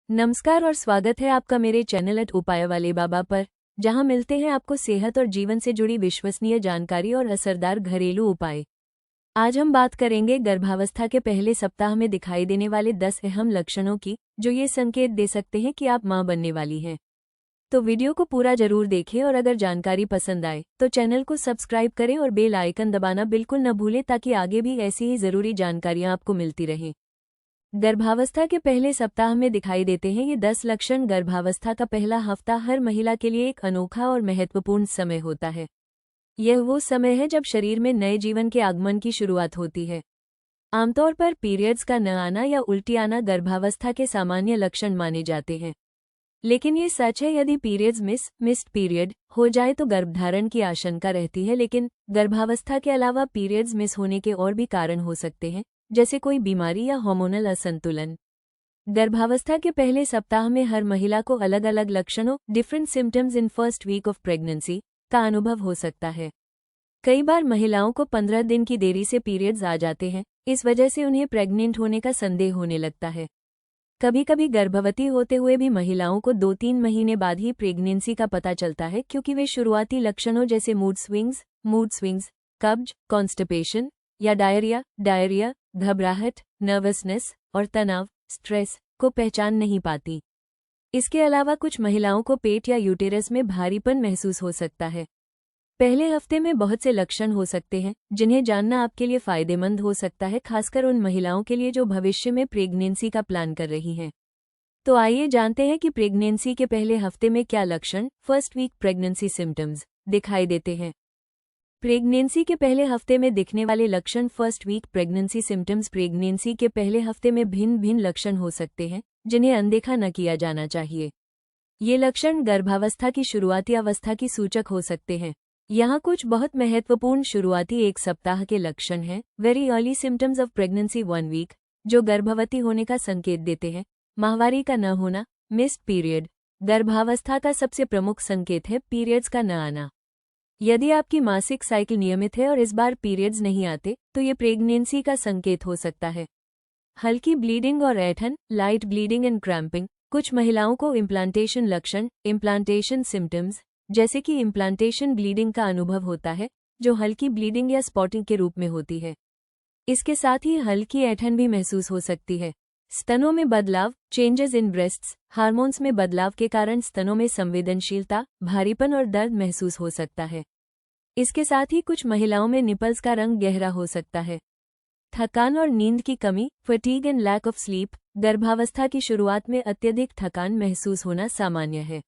नमस्कार और स्वागत है आपका मेरे चैनल उपाय वाले बाबा पर, जहां मिलते हैं आपको सेहत और जीवन से जुड़ी विश्वसनीय जानकारी और असरदार घरेलू उपाय। आज हम बात करेंगे गर्भावस्था के पहले सप्ताह में दिखाई देने वाले 10 अहम लक्षणों की, जो ये संकेत दे सकते हैं कि आप मां बनने वाली हैं। तो वीडियो को पूरा जरूर देखें और अगर जानकारी पसंद आए तो चैनल को सब्सक्राइब करें और बेल आइकन दबाना बिल्कुल न भूलें ताकि आगे भी ऐसी ही जरूरी जानकारियां आपको मिलती रहें। गर्भावस्था के पहले सप्ताह में दिखाई देते हैं ये 10 लक्षण। गर्भावस्था का पहला हफ्ता हर महिला के लिए एक अनोखा और महत्वपूर्ण समय होता है। यह वो समय है जब शरीर में नए जीवन के आगमन की शुरुआत होती है। आमतौर पर पीरियड्स का न आना या उल्टी आना गर्भावस्था के सामान्य लक्षण माने जाते हैं, लेकिन ये सच है यदि पीरियड्स मिस्ड पीरियड हो जाए तो गर्भधारण की आशंका रहती है। लेकिन गर्भावस्था के अलावा पीरियड्स मिस होने के और भी कारण हो सकते हैं, जैसे कोई बीमारी या हार्मोनल असंतुलन। गर्भावस्था के पहले सप्ताह में हर महिला को अलग अलग लक्षणों different symptoms in first week of pregnancy का अनुभव हो सकता है। कई बार महिलाओं को 15 दिन की देरी से पीरियड्स आ जाते हैं, इस वजह से उन्हें प्रेग्नेंट होने का संदेह होने लगता है। कभी कभी गर्भवती होते हुए भी महिलाओं को 2-3 महीने बाद ही प्रेगनेंसी का पता चलता है, क्योंकि वे शुरुआती लक्षणों जैसे मूड स्विंग्स, कब्ज, कॉन्स्टिपेशन या डायरिया, घबराहट, नर्वसनेस और तनाव, स्ट्रेस को पहचान नहीं पाती। इसके अलावा कुछ महिलाओं को पेट या यूटेरस में भारीपन महसूस हो सकता है। पहले हफ्ते में बहुत से लक्षण हो सकते हैं जिन्हें जानना आपके लिए फायदेमंद हो सकता है, खासकर उन महिलाओं के लिए जो भविष्य में प्रेगनेंसी का प्लान कर रही हैं। तो आइए जानते हैं कि प्रेगनेंसी के पहले हफ्ते में क्या लक्षण फर्स्ट वीक प्रेगनेंसी सिम्टम्स दिखाई देते हैं। प्रेगनेंसी के पहले हफ्ते में दिखने वाले लक्षण first week pregnancy symptoms. Pregnancy के पहले हफ्ते में भिन्न भिन्न लक्षण हो सकते हैं जिन्हें अनदेखा न किया जाना चाहिए। ये लक्षण गर्भावस्था की शुरुआती अवस्था की सूचक हो सकते हैं। यहाँ कुछ बहुत महत्वपूर्ण शुरुआती एक सप्ताह के लक्षण हैं। Very early symptoms of pregnancy 1 week, जो गर्भवती होने का संकेत देते हैं। माहवारी का न होना, मिस्ड पीरियड। गर्भावस्था का सबसे प्रमुख संकेत है पीरियड्स का न आना। यदि आपकी मासिक साइकिल नियमित है और इस बार पीरियड्स नहीं आते तो ये प्रेगनेंसी का संकेत हो सकता है। हल्की ब्लीडिंग और ऐंठन, लाइट ब्लीडिंग एंड क्रैम्पिंग। कुछ महिलाओं को इम्प्लांटेशन लक्षण, इम्प्लांटेशन सिम्टम्स, जैसे कि इम्प्लांटेशन ब्लीडिंग का अनुभव होता है, जो हल्की ब्लीडिंग या स्पॉटिंग के रूप में होती है। इसके साथ ही हल्की ऐंठन भी महसूस हो सकती है। स्तनों में बदलाव, चेंजेस इन ब्रेस्ट्स। हार्मोन्स में बदलाव के कारण स्तनों में संवेदनशीलता, भारीपन और दर्द महसूस हो सकता है। इसके साथ ही कुछ महिलाओं में निपल्स का रंग गहरा हो सकता है। थकान और नींद की कमी, fatigue and lack of sleep. गर्भावस्था की शुरुआत में अत्यधिक थकान महसूस होना सामान्य है।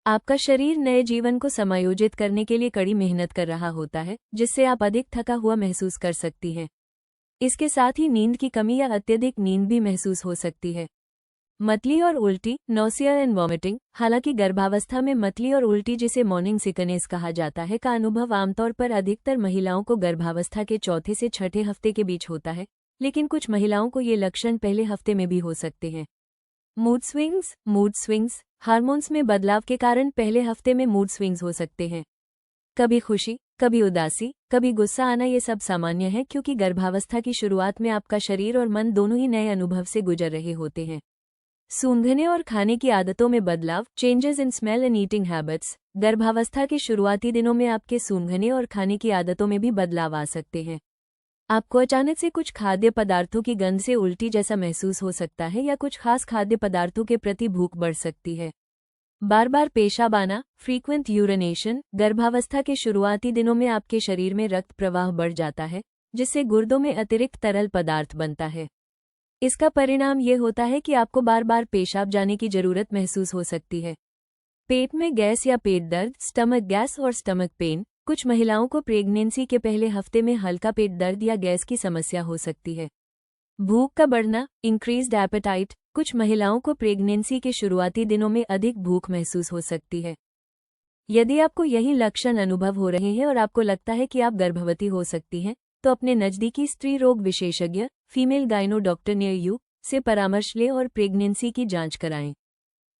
आपका शरीर नए जीवन को समायोजित करने के लिए कड़ी मेहनत कर रहा होता है, जिससे आप अधिक थका हुआ महसूस कर सकती हैं। इसके साथ ही नींद की कमी या अत्यधिक नींद भी महसूस हो सकती है। मतली और उल्टी, नौसिया एंड वॉमिटिंग। हालांकि गर्भावस्था में मतली और उल्टी, जिसे मॉर्निंग सिकनेस कहा जाता है, का अनुभव आमतौर पर अधिकतर महिलाओं को गर्भावस्था के चौथे से छठे हफ्ते के बीच होता है, लेकिन कुछ महिलाओं को ये लक्षण पहले हफ्ते में भी हो सकते हैं। Mood swings. हार्मोन्स में बदलाव के कारण पहले हफ्ते में मूड स्विंग्स हो सकते हैं। कभी खुशी, कभी उदासी, कभी गुस्सा आना। ये सब सामान्य है, क्योंकि गर्भावस्था की शुरुआत में आपका शरीर और मन दोनों ही नए अनुभव से गुजर रहे होते हैं। सूंघने और खाने की आदतों में बदलाव, changes in smell and eating habits. गर्भावस्था के शुरुआती दिनों में आपके सूंघने और खाने की आदतों में भी बदलाव आ सकते हैं। आपको अचानक से कुछ खाद्य पदार्थों की गंध से उल्टी जैसा महसूस हो सकता है, या कुछ खास खाद्य पदार्थों के प्रति भूख बढ़ सकती है। बार बार पेशाब आना, फ्रीक्वेंट यूरिनेशन। गर्भावस्था के शुरुआती दिनों में आपके शरीर में रक्त प्रवाह बढ़ जाता है, जिससे गुर्दों में अतिरिक्त तरल पदार्थ बनता है। इसका परिणाम ये होता है कि आपको बार बार पेशाब जाने की जरूरत महसूस हो सकती है। पेट में गैस या पेट दर्द, स्टमक गैस और स्टमक पेन। कुछ महिलाओं को प्रेगनेंसी के पहले हफ्ते में हल्का पेट दर्द या गैस की समस्या हो सकती है। भूख का बढ़ना, इंक्रीज्ड एपेटाइट। कुछ महिलाओं को प्रेगनेंसी के शुरुआती दिनों में अधिक भूख महसूस हो सकती है। यदि आपको यही लक्षण अनुभव हो रहे हैं और आपको लगता है कि आप गर्भवती हो सकती हैं, तो अपने नज़दीकी स्त्री रोग विशेषज्ञ, female gyno doctor near you से परामर्श लें और प्रेगनेंसी की जांच कराएं।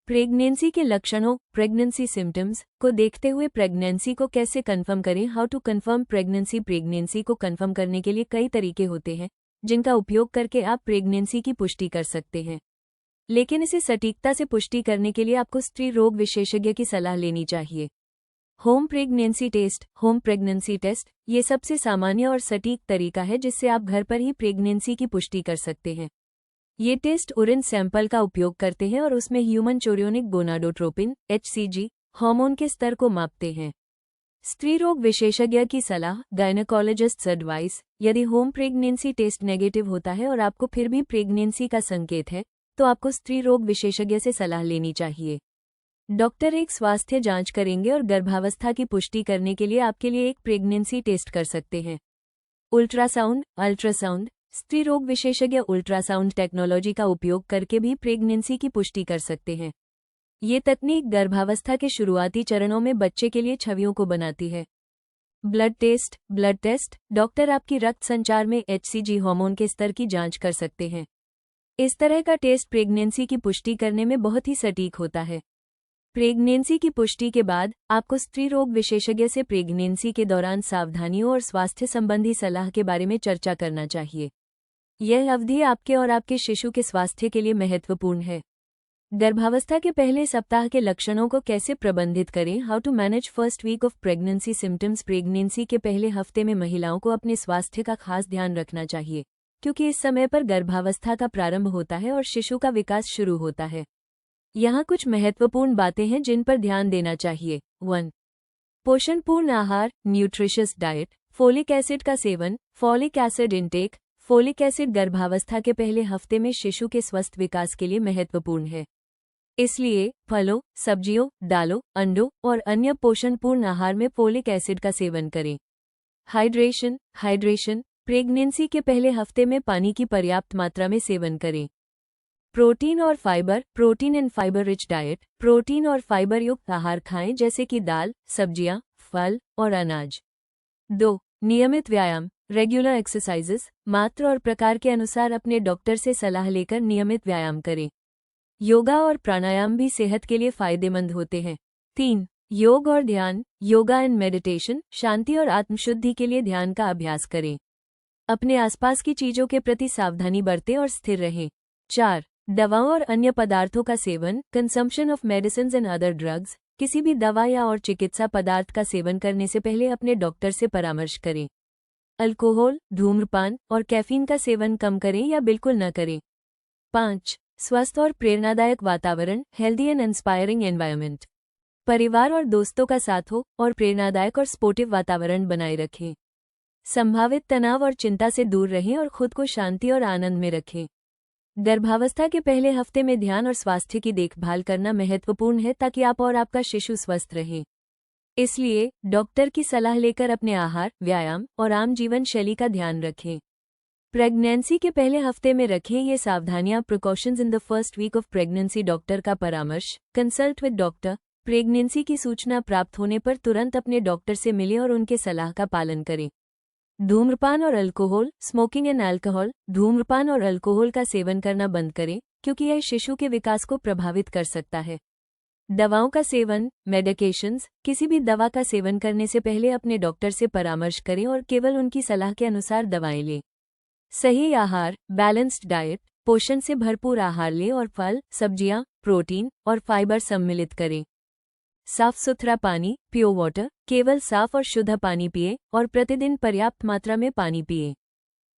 प्रेगनेंसी के लक्षणों, प्रेगनेंसी सिम्टम्स को देखते हुए प्रेगनेंसी को कैसे कंफर्म करें। How to confirm pregnancy. Pregnancy को कंफर्म करने के लिए कई तरीके होते हैं, जिनका उपयोग करके आप प्रेगनेंसी की पुष्टि कर सकते हैं। लेकिन इसे सटीकता से पुष्टि करने के लिए आपको स्त्री रोग विशेषज्ञ की सलाह लेनी चाहिए। होम प्रेगनेंसी टेस्ट ये सबसे सामान्य और सटीक तरीका है जिससे आप घर पर ही प्रेगनेंसी की पुष्टि कर सकते हैं। ये टेस्ट उरिन सैंपल का उपयोग करते हैं और उसमें ह्यूमन चोरियोनिक गोनाडोट्रोपिन HCG हार्मोन के स्तर को मापते हैं। स्त्री रोग विशेषज्ञ की सलाह गायनेकोलॉजिस्ट्स एडवाइस। यदि होम प्रेगनेंसी टेस्ट नेगेटिव होता है और आपको फिर भी प्रेगनेंसी का संकेत है तो आपको स्त्री रोग विशेषज्ञ से सलाह लेनी चाहिए। डॉक्टर एक स्वास्थ्य जांच करेंगे और गर्भावस्था की पुष्टि करने के लिए आपके लिए एक प्रेगनेंसी टेस्ट कर सकते हैं। अल्ट्रासाउंड स्त्री रोग विशेषज्ञ अल्ट्रासाउंड टेक्नोलॉजी का उपयोग करके भी प्रेगनेंसी की पुष्टि कर सकते हैं। ये तकनीक गर्भावस्था के शुरुआती चरणों में बच्चे के लिए छवियों को बनाती है। ब्लड टेस्ट डॉक्टर आपकी रक्त संचार में HCG हार्मोन के स्तर की जांच कर सकते हैं। इस तरह का टेस्ट प्रेगनेंसी की पुष्टि करने में बहुत ही सटीक होता है। प्रेगनेंसी की पुष्टि के बाद आपको स्त्री रोग विशेषज्ञ से प्रेगनेंसी के दौरान सावधानियों और स्वास्थ्य संबंधी सलाह के बारे में चर्चा करना चाहिए। यह अवधि आपके और आपके शिशु के स्वास्थ्य के लिए महत्वपूर्ण है। गर्भावस्था के पहले सप्ताह के लक्षणों को कैसे प्रबंधित करें? How to manage first week of pregnancy symptoms. Pregnancy के पहले हफ्ते में महिलाओं को अपने स्वास्थ्य का खास ध्यान रखना चाहिए क्योंकि इस समय पर गर्भावस्था का प्रारंभ होता है और शिशु का विकास शुरू होता है। यहाँ कुछ महत्वपूर्ण बातें हैं जिन पर ध्यान देना चाहिए। 1. पोषणपूर्ण आहार न्यूट्रिशियस डाइट। फोलिक एसिड का seven. Folic acid intake. Folic acid गर्भावस्था के पहले हफ्ते में शिशु के स्वस्थ विकास के लिए महत्वपूर्ण है, इसलिए फलों, सब्जियों, दालों, अंडों और अन्य पोषणपूर्ण आहार में फोलिक एसिड का सेवन करें। हाइड्रेशन प्रेगनेंसी के पहले हफ्ते में पानी की पर्याप्त मात्रा में सेवन करें। Protein and fibre rich diet. Protein और फाइबर युक्त आहार खाएं जैसे कि दाल, सब्जियां, फल और अनाज। 2. नियमित व्यायाम रेगुलर एक्सरसाइजेस। मात्रा और प्रकार के अनुसार अपने डॉक्टर से सलाह लेकर नियमित व्यायाम करें। योगा और प्राणायाम भी सेहत के लिए फायदेमंद होते हैं। 3. योग और ध्यान योगा एंड मेडिटेशन। शांति और आत्मशुद्धि के लिए ध्यान का अभ्यास करें। अपने आसपास की चीजों के प्रति सावधानी बरतें और स्थिर रहें। 4. दवाओं और अन्य पदार्थों का seven consumption of medicines and other drugs. किसी भी दवा या और चिकित्सा पदार्थ का सेवन करने से पहले अपने डॉक्टर से परामर्श करें। अल्कोहल, धूम्रपान और कैफीन का सेवन कम करें या बिल्कुल न करें। 5. स्वस्थ और प्रेरणादायक वातावरण हेल्दी एंड इंस्पायरिंग एनवायरनमेंट। परिवार और दोस्तों का साथ हो और प्रेरणादायक और स्पोर्टिव वातावरण बनाए रखें। संभावित तनाव और चिंता से दूर रहें और खुद को शांति और आनंद में रखें। गर्भावस्था के पहले हफ्ते में ध्यान और स्वास्थ्य की देखभाल करना महत्वपूर्ण है ताकि आप और आपका शिशु स्वस्थ रहे। इसलिए डॉक्टर की सलाह लेकर अपने आहार, व्यायाम और आम जीवन शैली का ध्यान रखें। प्रेगनेंसी के पहले हफ्ते में रखें ये सावधानियां। Precautions in the first week of pregnancy. Doctor का परामर्श कंसल्ट विद डॉक्टर। प्रेगनेंसी की सूचना प्राप्त होने पर तुरंत अपने डॉक्टर से मिलें और उनके सलाह का पालन करें। धूम्रपान और अल्कोहल स्मोकिंग एंड अल्कोहल। धूम्रपान और अल्कोहल का सेवन करना बंद करें क्योंकि यह शिशु के विकास को प्रभावित कर सकता है। दवाओं का सेवन मेडिकेशंस। किसी भी दवा का सेवन करने से पहले अपने डॉक्टर से परामर्श करें और केवल उनकी सलाह के अनुसार दवाएं लें। सही आहार बैलेंस्ड डाइट। पोषण से भरपूर आहार लें और फल, सब्जियां, प्रोटीन और फाइबर सम्मिलित करें। साफ सुथरा पानी प्योर वाटर। केवल साफ और शुद्ध पानी पिएं और प्रतिदिन पर्याप्त मात्रा में पानी पिएं।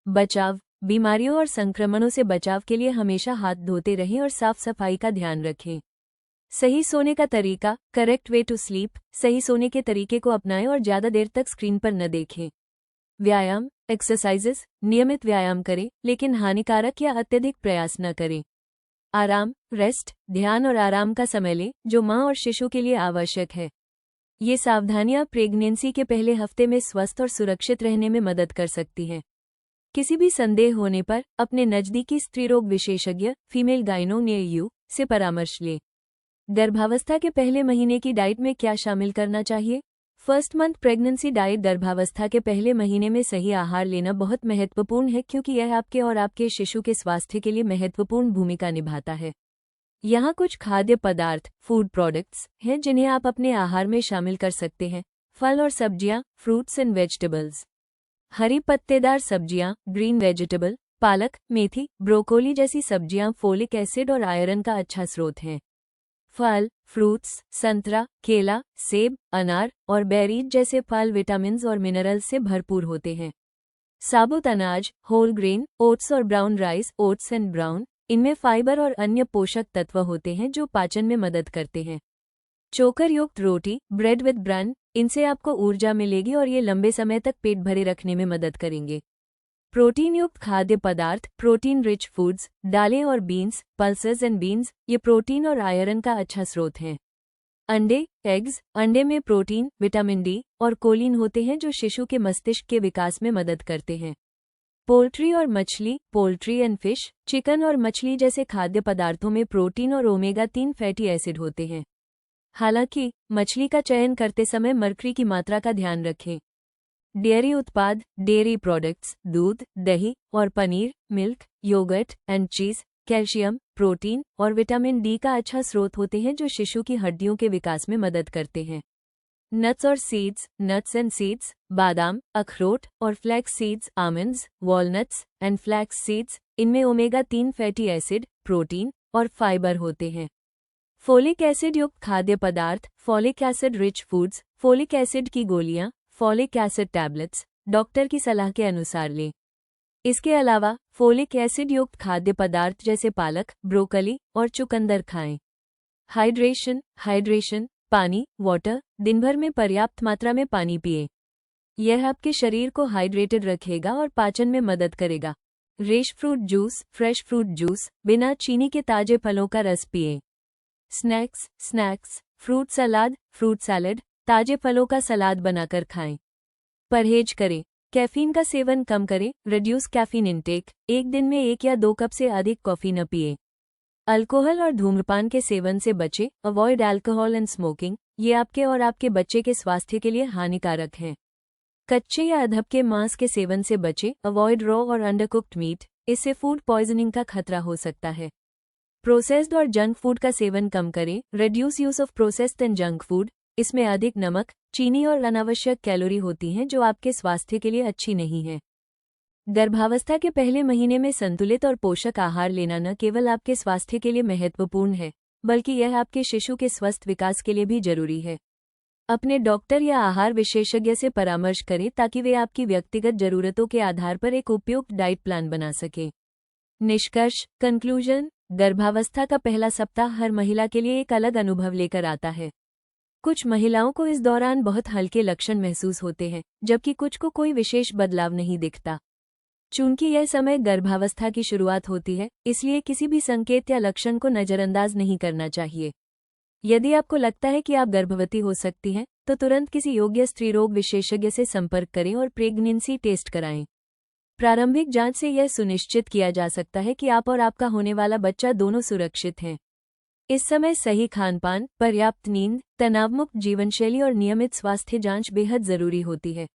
बचाव बीमारियों और संक्रमणों से बचाव के लिए हमेशा हाथ धोते रहें और साफ सफाई का ध्यान रखें। सही सोने का तरीका करेक्ट वे टू स्लीप। सही सोने के तरीके को अपनाएं और ज़्यादा देर तक स्क्रीन पर न देखें। व्यायाम एक्सरसाइजेस नियमित व्यायाम करें लेकिन हानिकारक या अत्यधिक प्रयास न करें। आराम रेस्ट ध्यान और आराम का समय लें जो मां और शिशु के लिए आवश्यक है। ये सावधानियां प्रेगनेंसी के पहले हफ्ते में स्वस्थ और सुरक्षित रहने में मदद कर सकती हैं। किसी भी संदेह होने पर अपने नज़दीकी स्त्रीरोग विशेषज्ञ फीमेल गाइनो नियर यू से परामर्श लें। गर्भावस्था के पहले महीने की डाइट में क्या शामिल करना चाहिए? First month pregnancy diet. गर्भावस्था के पहले महीने में सही आहार लेना बहुत महत्वपूर्ण है क्योंकि यह आपके और आपके शिशु के स्वास्थ्य के लिए महत्वपूर्ण भूमिका निभाता है। यहाँ कुछ खाद्य पदार्थ फूड प्रोडक्ट्स हैं जिन्हें आप अपने आहार में शामिल कर सकते हैं। फल और सब्जियां फ्रूट्स एंड वेजिटेबल्स। हरी पत्तेदार सब्जियां ग्रीन वेजिटेबल पालक, मेथी, ब्रोकोली जैसी सब्जियां फोलिक एसिड और आयरन का अच्छा स्रोत हैं। फल, फ्रूट्स, संतरा, केला, सेब, अनार और बेरीज जैसे फल विटामिन्स और मिनरल्स से भरपूर होते हैं। साबुत अनाज, होल ग्रेन, ओट्स और brown rice, oats and brown, इनमें फाइबर और अन्य पोषक तत्व होते हैं जो पाचन में मदद करते हैं। चोकर युक्त रोटी, ब्रेड विद ब्रन, इनसे आपको ऊर्जा मिलेगी और ये लंबे समय तक पेट भरे रखने में मदद करेंगे। प्रोटीन युक्त खाद्य पदार्थ, प्रोटीन रिच फूड्स, दालें और बीन्स, पल्सेस एंड बीन्स, ये प्रोटीन और आयरन का अच्छा स्रोत हैं। अंडे, एग्स, अंडे में प्रोटीन, विटामिन डी और कोलिन होते हैं जो शिशु के मस्तिष्क के विकास में मदद करते हैं। पोल्ट्री और मछली, पोल्ट्री एंड फिश, चिकन और मछली जैसे खाद्य पदार्थों में प्रोटीन और ओमेगा-3 फैटी एसिड होते हैं। हालांकि मछली का चयन करते समय मर्करी की मात्रा का ध्यान रखें। डेयरी उत्पाद, डेयरी प्रोडक्ट्स, दूध, दही और पनीर, मिल्क, योगर्ट एंड चीज, कैल्शियम, प्रोटीन और विटामिन डी का अच्छा स्रोत होते हैं जो शिशु की हड्डियों के विकास में मदद करते हैं। नट्स और सीड्स, नट्स एंड सीड्स, बादाम, अखरोट और flax seeds, almonds, walnuts and flax seeds, इनमें ओमेगा-3 फैटी एसिड, प्रोटीन और फाइबर होते हैं। फोलिक एसिड युक्त खाद्य पदार्थ, folic acid rich foods, folic acid की गोलियां, फोलिक एसिड टैबलेट्स, डॉक्टर की सलाह के अनुसार लें। इसके अलावा फोलिक एसिड युक्त खाद्य पदार्थ जैसे पालक, ब्रोकली और चुकंदर खाएं। हाइड्रेशन, हाइड्रेशन, पानी, वाटर, दिन भर में पर्याप्त मात्रा में पानी पिएं। यह आपके शरीर को हाइड्रेटेड रखेगा और पाचन में मदद करेगा। रेश fruit juice, fresh fruit juice, बिना चीनी के ताजे फलों का रस पिएं। Snacks, snacks, fruit salad, fruit salad, ताजे फलों का सलाद बनाकर खाएं। परहेज करें, कैफीन का सेवन कम करें, रिड्यूस कैफीन इंटेक, एक दिन में 1 या 2 कप से अधिक कॉफी न पिएं। अल्कोहल और धूम्रपान के सेवन से बचें, अवॉइड अल्कोहल एंड स्मोकिंग, ये आपके और आपके बच्चे के स्वास्थ्य के लिए हानिकारक हैं। कच्चे या अधपके मांस के सेवन से बचें, अवॉइड रॉ और अंडरकुक्ड मीट, इससे फूड पॉइजनिंग का खतरा हो सकता है। प्रोसेस्ड और जंक फूड का सेवन कम करें, reduce use of processed and junk food, इसमें अधिक नमक, चीनी और अनावश्यक कैलोरी होती हैं जो आपके स्वास्थ्य के लिए अच्छी नहीं है। गर्भावस्था के पहले महीने में संतुलित और पोषक आहार लेना न केवल आपके स्वास्थ्य के लिए महत्वपूर्ण है, बल्कि यह आपके शिशु के स्वस्थ विकास के लिए भी जरूरी है। अपने डॉक्टर या आहार विशेषज्ञ से परामर्श करें ताकि वे आपकी व्यक्तिगत जरूरतों के आधार पर एक उपयुक्त डाइट प्लान बना सकें। निष्कर्ष, कंक्लूजन, गर्भावस्था का पहला सप्ताह हर महिला के लिए एक अलग अनुभव लेकर आता है। कुछ महिलाओं को इस दौरान बहुत हल्के लक्षण महसूस होते हैं, जबकि कुछ को कोई विशेष बदलाव नहीं दिखता। चूंकि यह समय गर्भावस्था की शुरुआत होती है, इसलिए किसी भी संकेत या लक्षण को नजरअंदाज नहीं करना चाहिए। यदि आपको लगता है कि आप गर्भवती हो सकती हैं, तो तुरंत किसी योग्य स्त्रीरोग विशेषज्ञ से संपर्क करें और प्रेगनेंसी टेस्ट कराएं। प्रारंभिक जांच से यह सुनिश्चित किया जा सकता है कि आप और आपका होने वाला बच्चा दोनों सुरक्षित हैं। इस समय सही खानपान, पर्याप्त नींद, तनावमुक्त जीवनशैली और नियमित स्वास्थ्य जांच बेहद जरूरी होती है।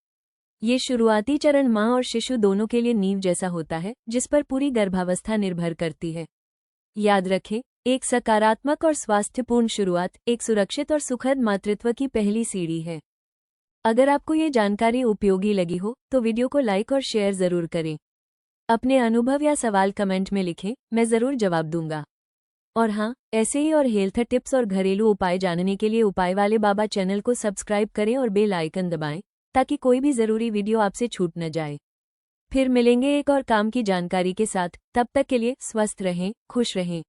ये शुरुआती चरण मां और शिशु दोनों के लिए नींव जैसा होता है, जिस पर पूरी गर्भावस्था निर्भर करती है। याद रखें, एक सकारात्मक और स्वास्थ्यपूर्ण शुरुआत एक सुरक्षित और सुखद मातृत्व की पहली सीढ़ी है। अगर आपको ये जानकारी उपयोगी लगी हो तो वीडियो को लाइक और शेयर जरूर करें। अपने अनुभव या सवाल कमेंट में लिखें, मैं जरूर जवाब दूंगा। और हाँ, ऐसे ही और हेल्थ टिप्स और घरेलू उपाय जानने के लिए उपाय वाले बाबा चैनल को सब्सक्राइब करें और बेल आइकन दबाएं ताकि कोई भी जरूरी वीडियो आपसे छूट न जाए। फिर मिलेंगे एक और काम की जानकारी के साथ, तब तक के लिए स्वस्थ रहें, खुश रहें।